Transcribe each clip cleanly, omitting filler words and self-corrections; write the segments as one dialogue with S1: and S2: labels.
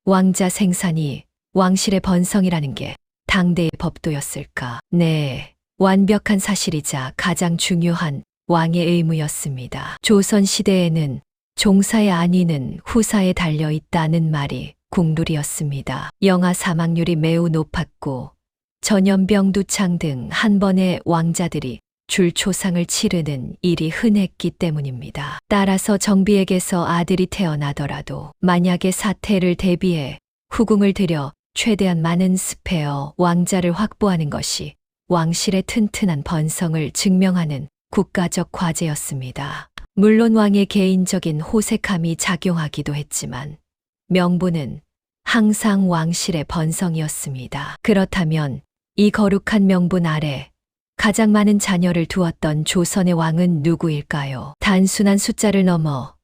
S1: 왕자 생산이 왕실의 번성이라는 게 당대의 법도였을까? 네, 완벽한 사실이자 가장 중요한 왕의 의무였습니다. 조선시대에는 종사의 안위는 후사에 달려 있다는 말이 국룰이었습니다. 영아 사망률이 매우 높았고 전염병, 두창 등 한 번에 왕자들이 줄초상을 치르는 일이 흔했기 때문입니다. 따라서 정비에게서 아들이 태어나더라도 만약의 사태를 대비해 후궁을 들여 최대한 많은 스페어 왕자를 확보하는 것이 왕실의 튼튼한 번성을 증명하는 국가적 과제였습니다. 물론 왕의 개인적인 호색함이 작용하기도 했지만 명분은 항상 왕실의 번성이었습니다. 그렇다면 이 거룩한 명분 아래 가장 많은 자녀를 두었던 조선의 왕은 누구일까요? 단순한 숫자를 넘어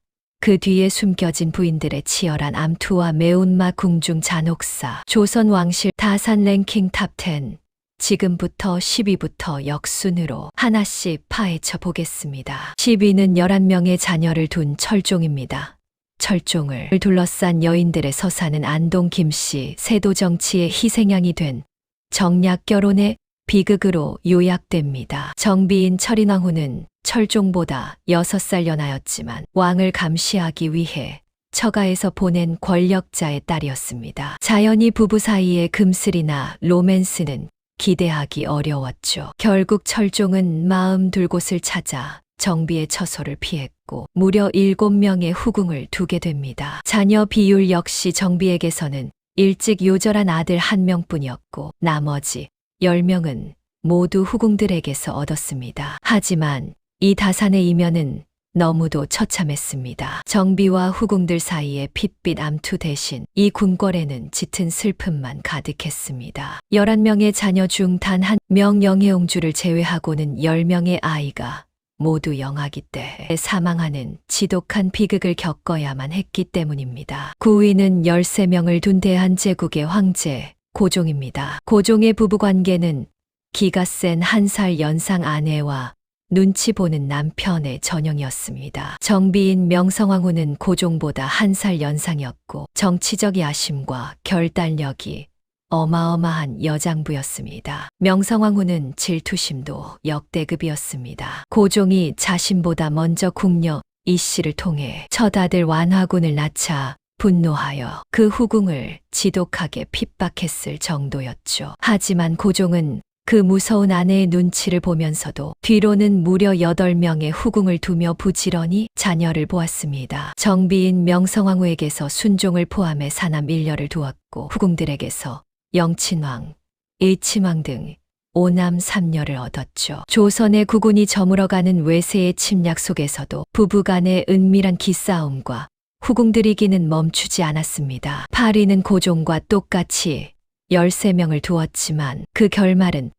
S1: 그 뒤에 숨겨진 부인들의 치열한 암투와 매운맛 궁중 잔혹사. 조선 왕실 다산 랭킹 탑10. 지금부터 10위부터 역순으로 하나씩 파헤쳐 보겠습니다. 10위는 11명의 자녀를 둔 철종입니다. 철종을 둘러싼 여인들의 서사는 안동 김씨 세도 정치의 희생양이 된 정략 결혼의 비극으로 요약됩니다. 정비인 철인왕후는 철종보다 6살 연하였지만 왕을 감시하기 위해 처가에서 보낸 권력자의 딸이었습니다. 자연히 부부 사이의 금슬이나 로맨스는 기대하기 어려웠죠. 결국 철종은 마음 둘 곳을 찾아 정비의 처소를 피했고 무려 7명의 후궁을 두게 됩니다. 자녀 비율 역시 정비에게서는 일찍 요절한 아들 1명뿐이었고 나머지 10명은 모두 후궁들에게서 얻었습니다. 하지만 이 다산의 이면은 너무도 처참했습니다. 정비와 후궁들 사이의 핏빛 암투 대신 이 궁궐에는 짙은 슬픔만 가득했습니다. 11명의 자녀 중 단 1명 영해옹주를 제외하고는 10명의 아이가 모두 영아기 때 사망하는 지독한 비극을 겪어야만 했기 때문입니다. 9위는 13명을 둔 대한제국의 황제 고종입니다. 고종의 부부관계는 기가 센 1살 연상 아내와 눈치 보는 남편의 전형이었습니다. 정비인 명성황후는 고종보다 1살 연상이었고 정치적 야심과 결단력이 어마어마한 여장부였습니다. 명성황후는 질투심도 역대급이었습니다. 고종이 자신보다 먼저 궁녀 이씨를 통해 첫아들 완화군을 낳자 분노하여 그 후궁을 지독하게 핍박했을 정도였죠. 하지만 고종은 그 무서운 아내의 눈치를 보면서도 뒤로는 무려 8명의 후궁을 두며 부지런히 자녀를 보았습니다. 정비인 명성황후에게서 순종을 포함해 사남 1녀를 두었고 후궁들에게서 영친왕, 일친왕 등 5남 3녀를 얻었죠. 조선의 국운이 저물어가는 외세의 침략 속에서도 부부간의 은밀한 기싸움과 후궁들이기는 멈추지 않았습니다. 8위는 고종과 똑같이 13명을 두었지만 그 결말은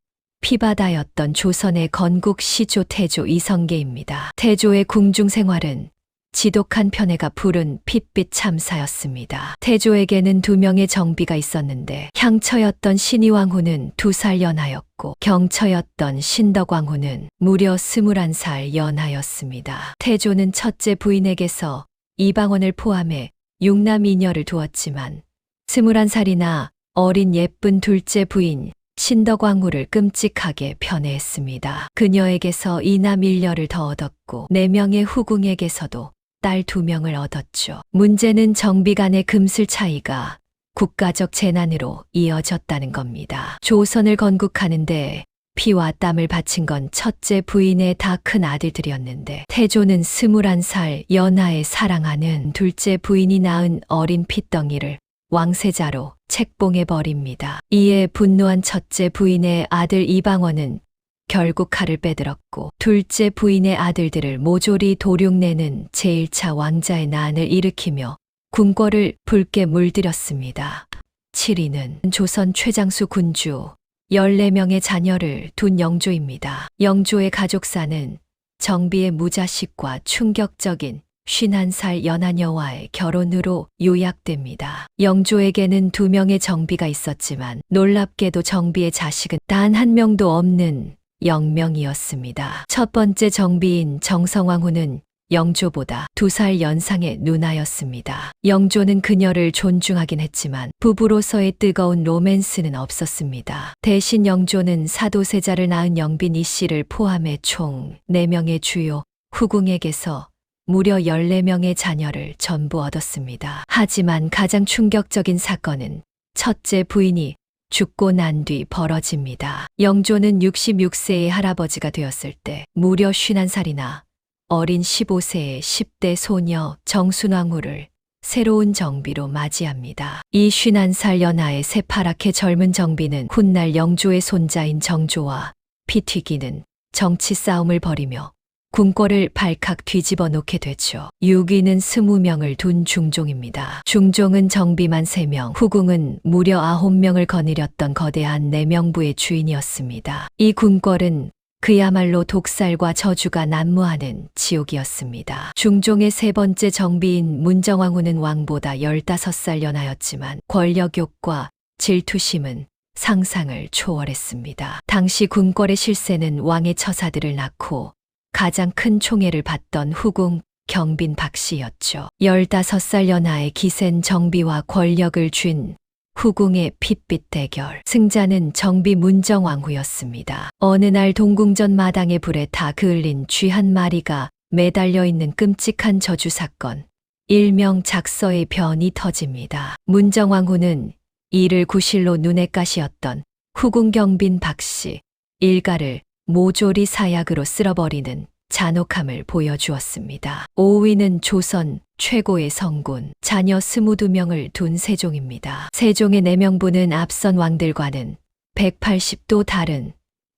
S1: 피바다였던 조선의 건국 시조 태조 이성계입니다. 태조의 궁중 생활은 지독한 편애가 부른 핏빛 참사였습니다. 태조에게는 2명의 정비가 있었는데 향처였던 신의왕후는 2살 연하였고 경처였던 신덕왕후는 무려 21살 연하였습니다. 태조는 첫째 부인에게서 이방원을 포함해 6남 2녀를 두었지만 21살이나 어린 예쁜 둘째 부인 신덕왕후를 끔찍하게 편애했습니다. 그녀에게서 2남 1녀를 더 얻었고 4명의 후궁에게서도 딸 2명을 얻었죠. 문제는 정비 간의 금슬 차이가 국가적 재난으로 이어졌다는 겁니다. 조선을 건국하는데 피와 땀을 바친 건 첫째 부인의 다 큰 아들들이었는데 태조는 21살 연하에 사랑하는 둘째 부인이 낳은 어린 핏덩이를 왕세자로 책봉해버립니다. 이에 분노한 첫째 부인의 아들 이방원은 결국 칼을 빼들었고 둘째 부인의 아들들을 모조리 도륙내는 제1차 왕자의 난을 일으키며 궁궐을 붉게 물들였습니다. 7위는 조선 최장수 군주 14명의 자녀를 둔 영조입니다. 영조의 가족사는 정비의 무자식과 충격적인 51살 연하녀와의 결혼으로 요약됩니다. 영조에게는 2명의 정비가 있었지만 놀랍게도 정비의 자식은 단 1명도 없는 0명이었습니다. 첫 번째 정비인 정성왕후는 영조보다 2살 연상의 누나였습니다. 영조는 그녀를 존중하긴 했지만 부부로서의 뜨거운 로맨스는 없었습니다. 대신 영조는 사도세자를 낳은 영빈 이 씨를 포함해 총 4명의 주요 후궁에게서 무려 14명의 자녀를 전부 얻었습니다. 하지만 가장 충격적인 사건은 첫째 부인이 죽고 난 뒤 벌어집니다. 영조는 66세의 할아버지가 되었을 때 무려 51살이나 어린 15세의 10대 소녀 정순왕후를 새로운 정비로 맞이합니다. 이 51살 연하의 새파랗게 젊은 정비는 훗날 영조의 손자인 정조와 피 튀기는 정치 싸움을 벌이며 궁궐을 발칵 뒤집어 놓게 되죠. 6위는 20명을 둔 중종입니다. 중종은 정비만 3명, 후궁은 무려 9명을 거느렸던 거대한 내명부의 주인이었습니다. 이 궁궐은 그야말로 독살과 저주가 난무하는 지옥이었습니다. 중종의 3번째 정비인 문정왕후는 왕보다 15살 연하였지만 권력욕과 질투심은 상상을 초월했습니다. 당시 궁궐의 실세는 왕의 처사들을 낳고 가장 큰 총애를 받던 후궁 경빈 박씨였죠. 15살 연하의 기센 정비와 권력을 쥔 후궁의 핏빛 대결. 승자는 정비 문정왕후였습니다. 어느 날 동궁전 마당의 불에 다 그을린 쥐 한 마리가 매달려 있는 끔찍한 저주 사건. 일명 작서의 변이 터집니다. 문정왕후는 이를 구실로 눈에 가시었던 후궁 경빈 박씨 일가를 모조리 사약으로 쓸어버리는 잔혹함을 보여주었습니다. 5위는 조선 최고의 성군, 자녀 22명을 둔 세종입니다. 세종의 내명부는 앞선 왕들과는 180도 다른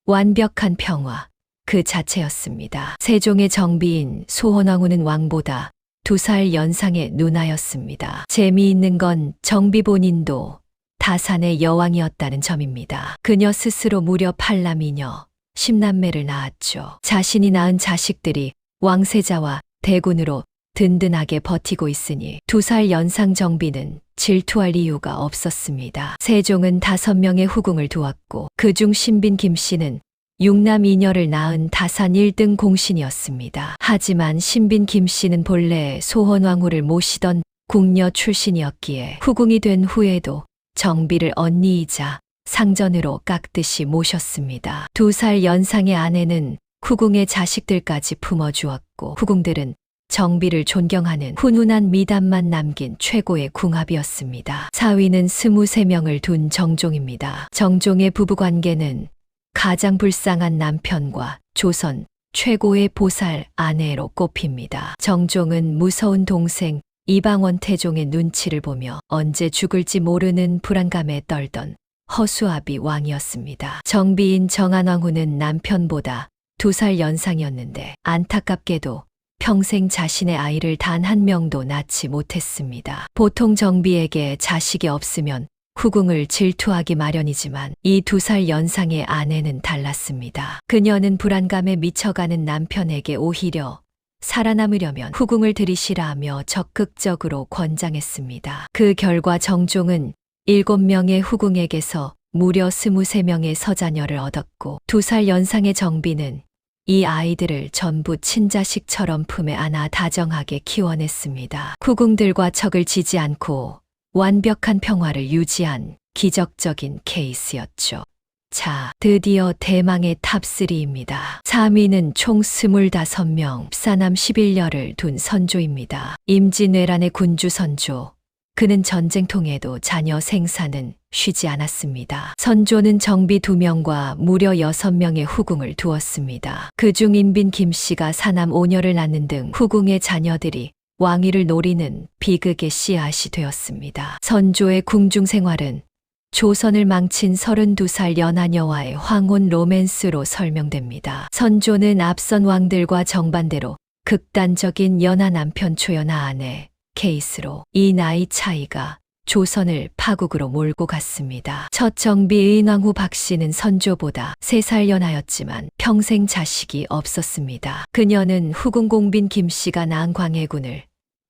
S1: 완벽한 평화 그 자체였습니다. 세종의 정비인 소헌왕후는 왕보다 2살 연상의 누나였습니다. 재미있는 건 정비 본인도 다산의 여왕이었다는 점입니다. 그녀 스스로 무려 8남이녀 10남매를 낳았죠. 자신이 낳은 자식들이 왕세자와 대군으로 든든하게 버티고 있으니 2살 연상 정비는 질투할 이유가 없었습니다. 세종은 5명의 후궁을 두었고 그중 신빈 김씨는 6남 2녀를 낳은 다산 1등 공신이었습니다. 하지만 신빈 김씨는 본래 소헌왕후를 모시던 궁녀 출신이었기에 후궁이 된 후에도 정비를 언니이자 상전으로 깎듯이 모셨습니다. 2살 연상의 아내는 후궁의 자식들까지 품어주었고 후궁들은 정비를 존경하는 훈훈한 미담만 남긴 최고의 궁합이었습니다. 4위는 23명을 둔 정종입니다. 정종의 부부관계는 가장 불쌍한 남편과 조선 최고의 보살 아내로 꼽힙니다. 정종은 무서운 동생 이방원 태종의 눈치를 보며 언제 죽을지 모르는 불안감에 떨던 허수아비 왕이었습니다. 정비인 정안왕후는 남편보다 2살 연상이었는데 안타깝게도 평생 자신의 아이를 단 1명도 낳지 못했습니다. 보통 정비에게 자식이 없으면 후궁을 질투하기 마련이지만 이 2살 연상의 아내는 달랐습니다. 그녀는 불안감에 미쳐가는 남편에게 오히려 살아남으려면 후궁을 들이시라며 적극적으로 권장했습니다. 그 결과 정종은 7명의 후궁에게서 무려 23명의 서자녀를 얻었고 2살 연상의 정비는 이 아이들을 전부 친자식처럼 품에 안아 다정하게 키워냈습니다. 후궁들과 척을 지지 않고 완벽한 평화를 유지한 기적적인 케이스였죠. 자, 드디어 대망의 탑3입니다. 3위는 총 25명, 사남 11녀를 둔 선조입니다. 임진왜란의 군주 선조. 그는 전쟁통에도 자녀 생사는 쉬지 않았습니다. 선조는 정비 2명과 무려 6명의 후궁을 두었습니다. 그중 인빈 김씨가 사남 5녀를 낳는 등 후궁의 자녀들이 왕위를 노리는 비극의 씨앗이 되었습니다. 선조의 궁중 생활은 조선을 망친 32살 연하녀와의 황혼 로맨스로 설명됩니다. 선조는 앞선 왕들과 정반대로 극단적인 연하 남편 초연하 아내 케이스로 이 나이 차이가 조선을 파국으로 몰고 갔습니다. 첫 정비 의왕후 박씨는 선조보다 3살 연하였지만 평생 자식이 없었습니다. 그녀는 후궁 공빈 김씨가 낳은 광해군을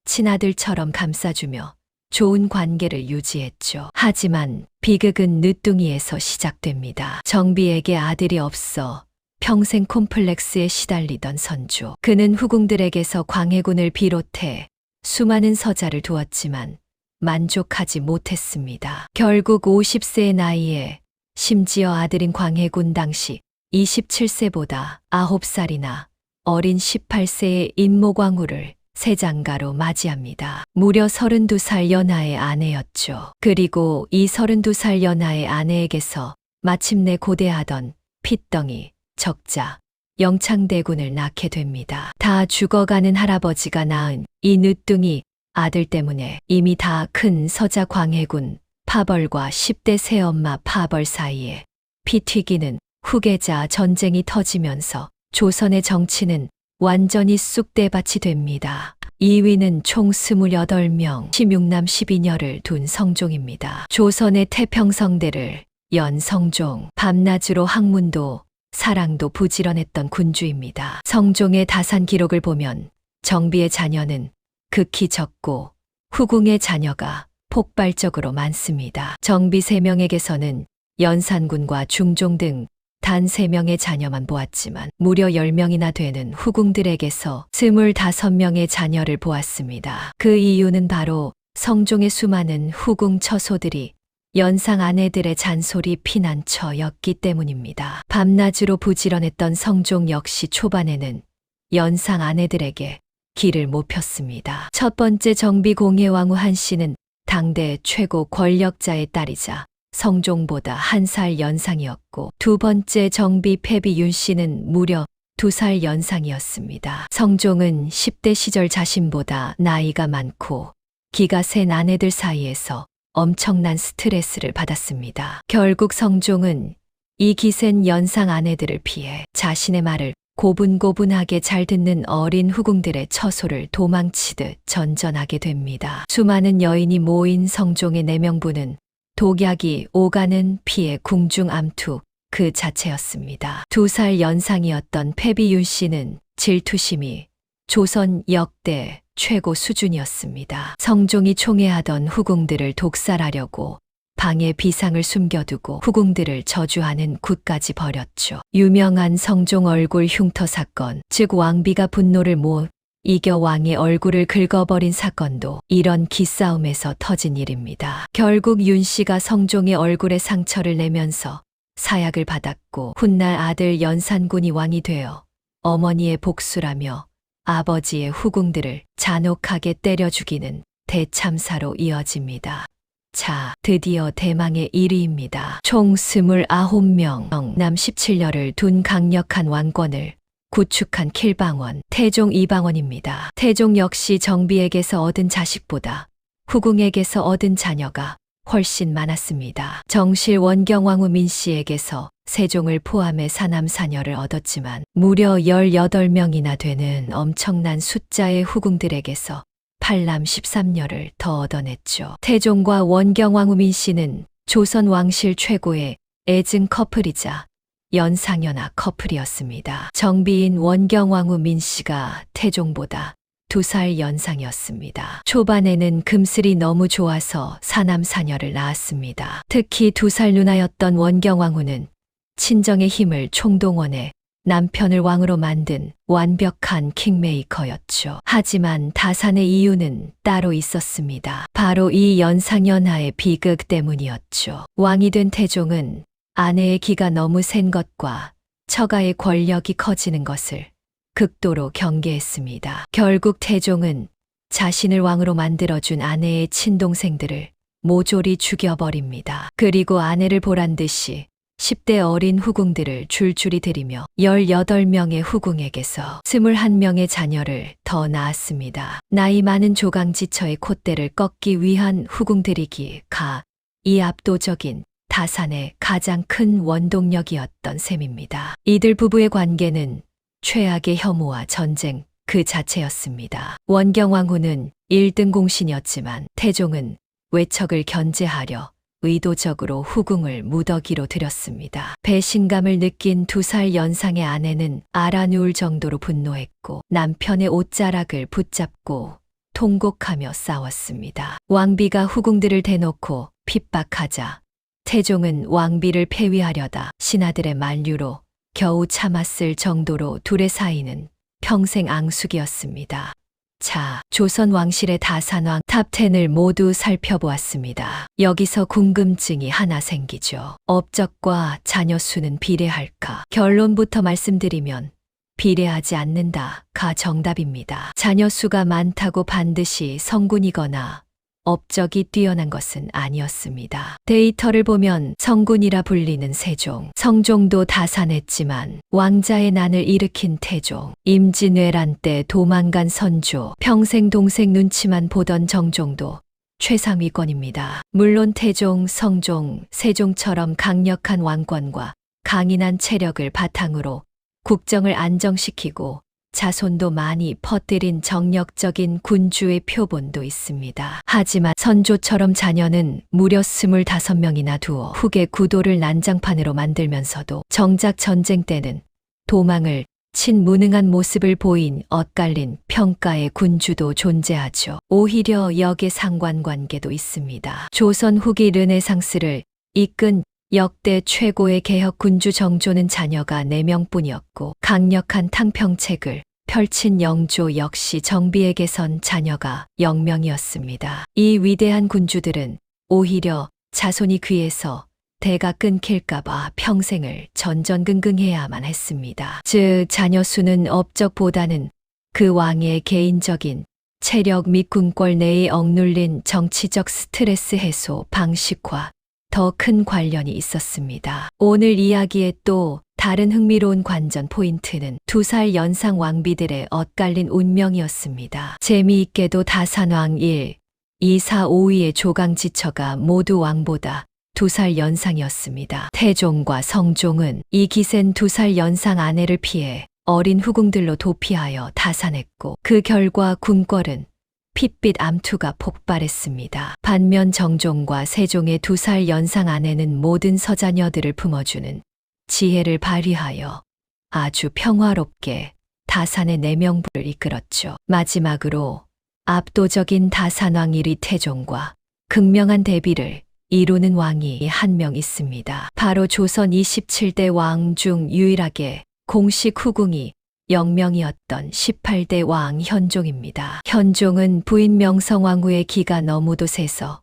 S1: 친아들처럼 감싸주며 좋은 관계를 유지했죠. 하지만 비극은 늦둥이에서 시작됩니다. 정비에게 아들이 없어 평생 콤플렉스에 시달리던 선조. 그는 후궁들에게서 광해군을 비롯해 수많은 서자를 두었지만 만족하지 못했습니다. 결국 50세의 나이에 심지어 아들인 광해군 당시 27세보다 9살이나 어린 18세의 인모광후를 세장가로 맞이합니다. 무려 32살 연하의 아내였죠. 그리고 이 32살 연하의 아내에게서 마침내 고대하던 핏덩이, 적자, 영창대군을 낳게 됩니다. 다 죽어가는 할아버지가 낳은 이 늦둥이 아들 때문에 이미 다 큰 서자 광해군 파벌과 10대 새엄마 파벌 사이에 피 튀기는 후계자 전쟁이 터지면서 조선의 정치는 완전히 쑥대밭이 됩니다. 2위는 총 28명, 16남 12녀를 둔 성종입니다. 조선의 태평성대를 연 성종, 밤낮으로 학문도 사랑도 부지런했던 군주입니다. 성종의 다산 기록을 보면 정비의 자녀는 극히 적고 후궁의 자녀가 폭발적으로 많습니다. 정비 3명에게서는 연산군과 중종 등 단 3명의 자녀만 보았지만 무려 10명이나 되는 후궁들에게서 25명의 자녀를 보았습니다. 그 이유는 바로 성종의 수많은 후궁 처소들이 연상 아내들의 잔소리 피난처였기 때문입니다. 밤낮으로 부지런했던 성종 역시 초반에는 연상 아내들에게 길을 못 폈습니다. 첫 번째 정비 공예왕후 한씨는 당대 최고 권력자의 딸이자 성종보다 1살 연상이었고, 두 번째 정비 패비 윤씨는 무려 2살 연상이었습니다. 성종은 10대 시절 자신보다 나이가 많고 기가 센 아내들 사이에서 엄청난 스트레스를 받았습니다. 결국 성종은 이 기센 연상 아내들을 피해 자신의 말을 고분고분하게 잘 듣는 어린 후궁들의 처소를 도망치듯 전전하게 됩니다. 수많은 여인이 모인 성종의 내명부는 독약이 오가는 피해 궁중암투 그 자체였습니다. 2살 연상이었던 패비윤 씨는 질투심이 조선 역대 최고 수준이었습니다. 성종이 총애하던 후궁들을 독살하려고 방에 비상을 숨겨두고 후궁들을 저주하는 굿까지 벌였죠. 유명한 성종 얼굴 흉터 사건, 즉 왕비가 분노를 못 이겨 왕의 얼굴을 긁어버린 사건도 이런 기싸움에서 터진 일입니다. 결국 윤 씨가 성종의 얼굴에 상처를 내면서 사약을 받았고, 훗날 아들 연산군이 왕이 되어 어머니의 복수라며 아버지의 후궁들을 잔혹하게 때려 죽이는 대참사로 이어집니다. 자, 드디어 대망의 1위입니다. 총 29명, 남 17녀를 둔 강력한 왕권을 구축한 킬방원, 태종 이방원입니다. 태종 역시 정비에게서 얻은 자식보다 후궁에게서 얻은 자녀가 훨씬 많았습니다. 정실 원경왕후 민씨에게서 세종을 포함해 사남사녀를 얻었지만 무려 18명이나 되는 엄청난 숫자의 후궁들에게서 8남 13녀를 더 얻어냈죠. 태종과 원경왕후 민씨는 조선 왕실 최고의 애증 커플이자 연상연하 커플이었습니다. 정비인 원경왕후 민씨가 태종보다 2살 연상이었습니다. 초반에는 금슬이 너무 좋아서 사남사녀를 낳았습니다. 특히 2살 누나였던 원경왕후는 친정의 힘을 총동원해 남편을 왕으로 만든 완벽한 킹메이커였죠. 하지만 다산의 이유는 따로 있었습니다. 바로 이 연상연하의 비극 때문이었죠. 왕이 된 태종은 아내의 기가 너무 센 것과 처가의 권력이 커지는 것을 극도로 경계했습니다. 결국 태종은 자신을 왕으로 만들어준 아내의 친동생들을 모조리 죽여버립니다. 그리고 아내를 보란 듯이 10대 어린 후궁들을 줄줄이 들이며 18명의 후궁에게서 21명의 자녀를 더 낳았습니다. 나이 많은 조강지처의 콧대를 꺾기 위한 후궁들이기 이 압도적인 다산의 가장 큰 원동력이었던 셈입니다. 이들 부부의 관계는 최악의 혐오와 전쟁 그 자체였습니다. 원경왕후는 1등 공신이었지만 태종은 외척을 견제하려 의도적으로 후궁을 무더기로 들였습니다. 배신감을 느낀 2살 연상의 아내는 알아누울 정도로 분노했고 남편의 옷자락을 붙잡고 통곡하며 싸웠습니다. 왕비가 후궁들을 대놓고 핍박하자 태종은 왕비를 폐위하려다 신하들의 만류로 겨우 참았을 정도로 둘의 사이는 평생 앙숙이었습니다. 자, 조선 왕실의 다산왕 탑10을 모두 살펴보았습니다. 여기서 궁금증이 하나 생기죠. 업적과 자녀 수는 비례할까? 결론부터 말씀드리면 비례하지 않는다가 정답입니다. 자녀 수가 많다고 반드시 성군이거나 업적이 뛰어난 것은 아니었습니다. 데이터를 보면 성군이라 불리는 세종, 성종도 다산했지만 왕자의 난을 일으킨 태종, 임진왜란 때 도망간 선조, 평생 동생 눈치만 보던 정종도 최상위권입니다. 물론 태종, 성종, 세종처럼 강력한 왕권과 강인한 체력을 바탕으로 국정을 안정시키고 자손도 많이 퍼뜨린 정력적인 군주의 표본도 있습니다. 하지만 선조처럼 자녀는 무려 25명이나 두어 후계 구도를 난장판으로 만들면서도 정작 전쟁 때는 도망을 친무능한 모습을 보인 엇갈린 평가의 군주도 존재하죠. 오히려 역의 상관관계도 있습니다. 조선 후기 르네상스를 이끈 역대 최고의 개혁 군주 정조는 자녀가 4명뿐이었고 강력한 탕평책을 펼친 영조 역시 정비에게선 자녀가 0명이었습니다. 이 위대한 군주들은 오히려 자손이 귀해서 대가 끊길까봐 평생을 전전긍긍해야만 했습니다. 즉 자녀 수는 업적보다는 그 왕의 개인적인 체력 및 군권 내에 억눌린 정치적 스트레스 해소 방식과 더 큰 관련이 있었습니다. 오늘 이야기의 또 다른 흥미로운 관전 포인트는 2살 연상 왕비들의 엇갈린 운명이었습니다. 재미있게도 다산왕 1, 2, 4, 5위의 조강지처가 모두 왕보다 2살 연상이었습니다. 태종과 성종은 이 기센 2살 연상 아내를 피해 어린 후궁들로 도피하여 다산했고 그 결과 궁궐은 핏빛 암투가 폭발했습니다. 반면 정종과 세종의 2살 연상 아내는 모든 서자녀들을 품어주는 지혜를 발휘하여 아주 평화롭게 다산의 4명부를 이끌었죠. 마지막으로 압도적인 다산왕 1위 태종과 극명한 대비를 이루는 왕이 1명 있습니다. 바로 조선 27대 왕 중 유일하게 공식 후궁이 0명이었던 18대 왕 현종입니다. 현종은 부인 명성왕후의 기가 너무도 세서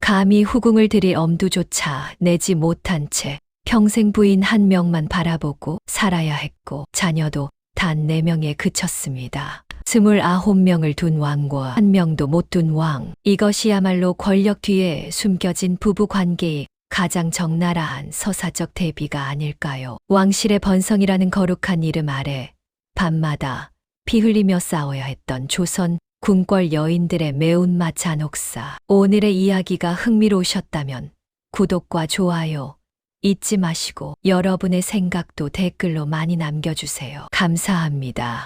S1: 감히 후궁을 들일 엄두조차 내지 못한 채 평생 부인 1명만 바라보고 살아야 했고 자녀도 단 4명에 그쳤습니다. 29명을 둔 왕과 1명도 못 둔 왕. 이것이야말로 권력 뒤에 숨겨진 부부 관계의 가장 적나라한 서사적 대비가 아닐까요? 왕실의 번성이라는 거룩한 이름 아래 밤마다 피 흘리며 싸워야 했던 조선 궁궐 여인들의 매운맛 잔혹사. 오늘의 이야기가 흥미로우셨다면 구독과 좋아요 잊지 마시고 여러분의 생각도 댓글로 많이 남겨주세요. 감사합니다.